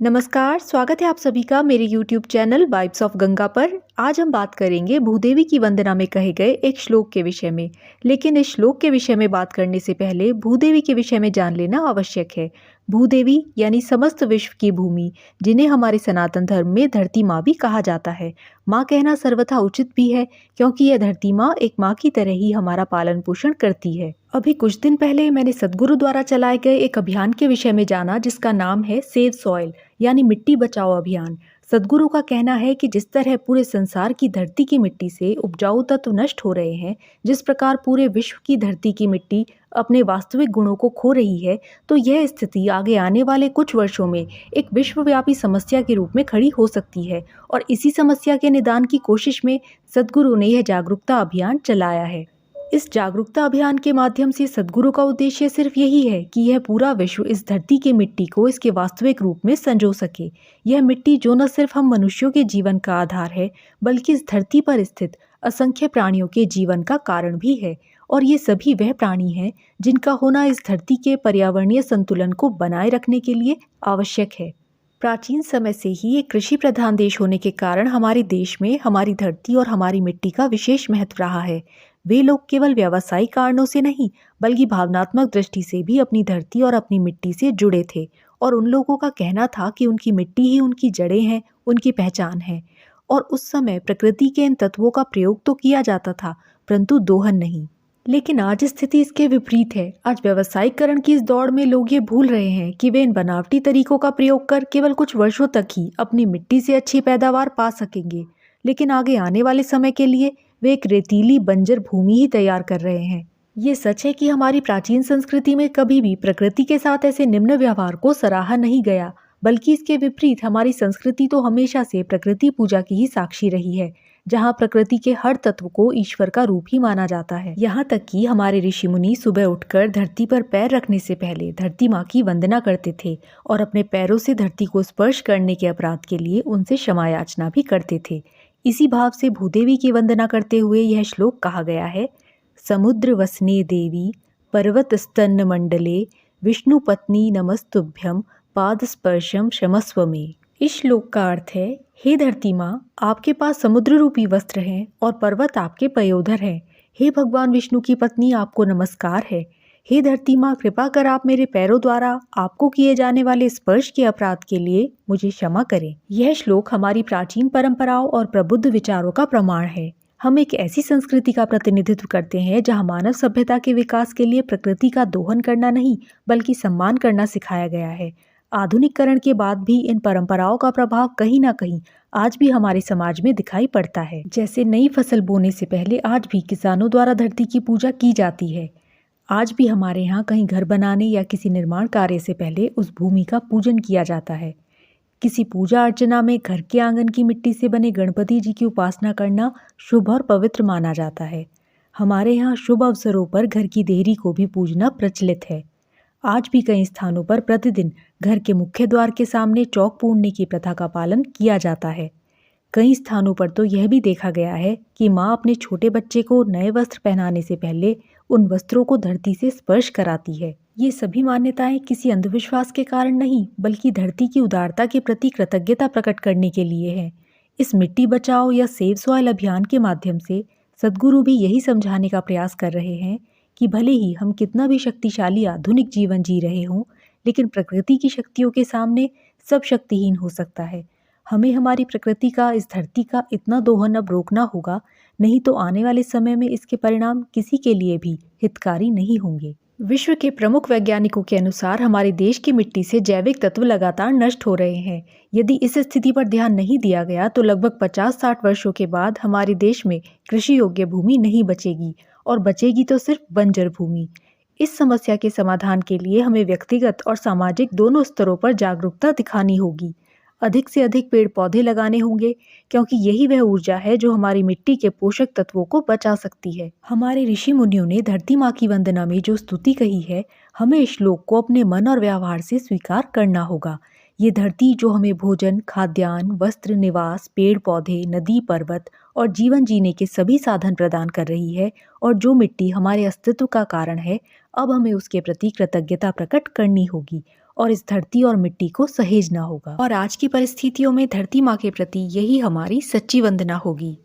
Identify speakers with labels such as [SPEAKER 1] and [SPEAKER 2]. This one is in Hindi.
[SPEAKER 1] नमस्कार, स्वागत है आप सभी का मेरे YouTube channel vibes of Ganga पर। आज हम बात करेंगे भूदेवी की वंदना में कहे गए एक श्लोक के विषय में। लेकिन इस श्लोक के विषय में बात करने से पहले भूदेवी के विषय में जान लेना आवश्यक है। भूदेवी यानी समस्त विश्व की भूमि, जिन्हें हमारे सनातन धर्म में धरती माँ भी कहा जाता है। माँ कहना सर्वथा उचित भी है, क्योंकि यह धरती माँ एक माँ की तरह ही हमारा पालन पोषण करती है। अभी कुछ दिन पहले मैंने सदगुरु द्वारा चलाए गए एक अभियान के विषय में जाना, जिसका नाम है सेव सॉइल यानी मिट्टी बचाओ अभियान। सदगुरु का कहना है कि जिस तरह पूरे संसार की धरती की मिट्टी से उपजाऊ तत्व नष्ट हो रहे हैं, जिस प्रकार पूरे विश्व की धरती की मिट्टी अपने वास्तविक गुणों को खो रही है, तो यह स्थिति आगे आने वाले कुछ वर्षों में एक विश्वव्यापी समस्या के रूप में खड़ी हो सकती है। और इसी समस्या के निदान की कोशिश में सदगुरु ने यह जागरूकता अभियान चलाया है। इस जागरूकता अभियान के माध्यम से सदगुरु का उद्देश्य सिर्फ यही है कि यह पूरा विश्व इस धरती की मिट्टी को इसके वास्तविक रूप में संजो सके। यह मिट्टी जो न सिर्फ हम मनुष्यों के जीवन का आधार है, बल्कि इस धरती पर स्थित असंख्य प्राणियों के जीवन का कारण भी है। और ये सभी वह प्राणी हैं जिनका होना इस धरती के पर्यावरणीय संतुलन को बनाए रखने के लिए आवश्यक है। प्राचीन समय से ही एक कृषि प्रधान देश होने के कारण हमारे देश में हमारी धरती और हमारी मिट्टी का विशेष महत्व रहा है। वे लोग केवल व्यावसायिक कारणों से नहीं, बल्कि भावनात्मक दृष्टि से भी अपनी धरती और अपनी मिट्टी से जुड़े थे। और उन लोगों का कहना था कि उनकी मिट्टी ही उनकी जड़ें हैं, उनकी पहचान है। और उस समय प्रकृति के इन तत्वों का प्रयोग तो किया जाता था, परंतु दोहन नहीं। लेकिन आज स्थिति इसके विपरीत है। आज व्यावसायिकरण की इस दौड़ में लोग ये भूल रहे हैं कि वे इन बनावटी तरीकों का प्रयोग कर केवल कुछ वर्षों तक ही अपनी मिट्टी से अच्छी पैदावार पा सकेंगे, लेकिन आगे आने वाले समय के लिए वे एक रेतीली बंजर भूमि ही तैयार कर रहे हैं। ये सच है कि हमारी प्राचीन संस्कृति में कभी भी प्रकृति के साथ ऐसे निम्न व्यवहार को सराहा नहीं गया, बल्कि इसके विपरीत हमारी संस्कृति तो हमेशा से प्रकृति पूजा की ही साक्षी रही है, जहाँ प्रकृति के हर तत्व को ईश्वर का रूप ही माना जाता है। यहाँ तक कि हमारे ऋषि मुनि सुबह उठकर धरती पर पैर रखने से पहले धरती माँ की वंदना करते थे और अपने पैरों से धरती को स्पर्श करने के अपराध के लिए उनसे क्षमा याचना भी करते थे। इसी भाव से भूदेवी की वंदना करते हुए यह श्लोक कहा गया है। समुद्र वसने देवी पर्वत स्तन्न मंडले विष्णु पत्नी नमस्तुभ्यम पाद स्पर्शम क्षमस्व में। इस श्लोक का अर्थ है, हे धरती माँ, आपके पास समुद्र रूपी वस्त्र हैं और पर्वत आपके पयोधर हैं। हे भगवान विष्णु की पत्नी, आपको नमस्कार है। हे धरती माँ, कृपा कर आप मेरे पैरों द्वारा आपको किए जाने वाले स्पर्श के अपराध के लिए मुझे क्षमा करें। यह श्लोक हमारी प्राचीन परंपराओं और प्रबुद्ध विचारों का प्रमाण है। हम एक ऐसी संस्कृति का प्रतिनिधित्व करते हैं जहाँ मानव सभ्यता के विकास के लिए प्रकृति का दोहन करना नहीं, बल्कि सम्मान करना सिखाया गया है। आधुनिकीकरण के बाद भी इन परंपराओं का प्रभाव कहीं ना कहीं आज भी हमारे समाज में दिखाई पड़ता है। जैसे नई फसल बोने से पहले आज भी किसानों द्वारा धरती की पूजा की जाती है। आज भी हमारे यहाँ कहीं घर बनाने या किसी निर्माण कार्य से पहले उस भूमि का पूजन किया जाता है। किसी पूजा अर्चना में घर के आंगन की मिट्टी से बने गणपति जी की उपासना करना शुभ और पवित्र माना जाता है। हमारे यहाँ शुभ अवसरों पर घर की देहरी को भी पूजना प्रचलित है। आज भी कई स्थानों पर प्रतिदिन घर के मुख्य द्वार के सामने चौक पूजने की प्रथा का पालन किया जाता है। कई स्थानों पर तो यह भी देखा गया है कि माँ अपने छोटे बच्चे को नए वस्त्र पहनाने से पहले उन वस्त्रों को धरती से स्पर्श कराती है। ये सभी मान्यताएं किसी अंधविश्वास के कारण नहीं, बल्कि धरती की उदारता के प्रति कृतज्ञता प्रकट करने के लिए है। इस मिट्टी बचाओ या सेव सॉइल अभियान के माध्यम से सदगुरु भी यही समझाने का प्रयास कर रहे हैं कि भले ही हम कितना भी शक्तिशाली आधुनिक जीवन जी रहे हों, लेकिन प्रकृति की शक्तियों के सामने सब शक्तिहीन हो सकता है। हमें हमारी प्रकृति का, इस धरती का इतना दोहन अब रोकना होगा, नहीं तो आने वाले समय में इसके परिणाम किसी के लिए भी हितकारी नहीं होंगे। विश्व के प्रमुख वैज्ञानिकों के अनुसार हमारे देश की मिट्टी से जैविक तत्व लगातार नष्ट हो रहे हैं। यदि इस स्थिति पर ध्यान नहीं दिया गया तो लगभग 50-60 वर्षों के बाद हमारे देश में कृषि योग्य भूमि नहीं बचेगी, और बचेगी तो सिर्फ बंजर भूमि। इस समस्या के समाधान के लिए हमें व्यक्तिगत और सामाजिक दोनों स्तरों पर जागरूकता दिखानी होगी। अधिक से अधिक पेड़ पौधे लगाने होंगे, क्योंकि यही वह ऊर्जा है जो हमारी मिट्टी के पोषक तत्वों को बचा सकती है। हमारे ऋषि मुनियों ने धरती माँ की वंदना में जो स्तुति कही है, हमें इस श्लोक को अपने मन और व्यवहार से स्वीकार करना होगा। ये धरती जो हमें भोजन, खाद्यान्न, वस्त्र, निवास, पेड़ पौधे, नदी, पर्वत और जीवन जीने के सभी साधन प्रदान कर रही है, और जो मिट्टी हमारे अस्तित्व का कारण है, अब हमें उसके प्रति कृतज्ञता प्रकट करनी होगी और इस धरती और मिट्टी को सहेजना होगा। और आज की परिस्थितियों में धरती माँ के प्रति यही हमारी सच्ची वंदना होगी।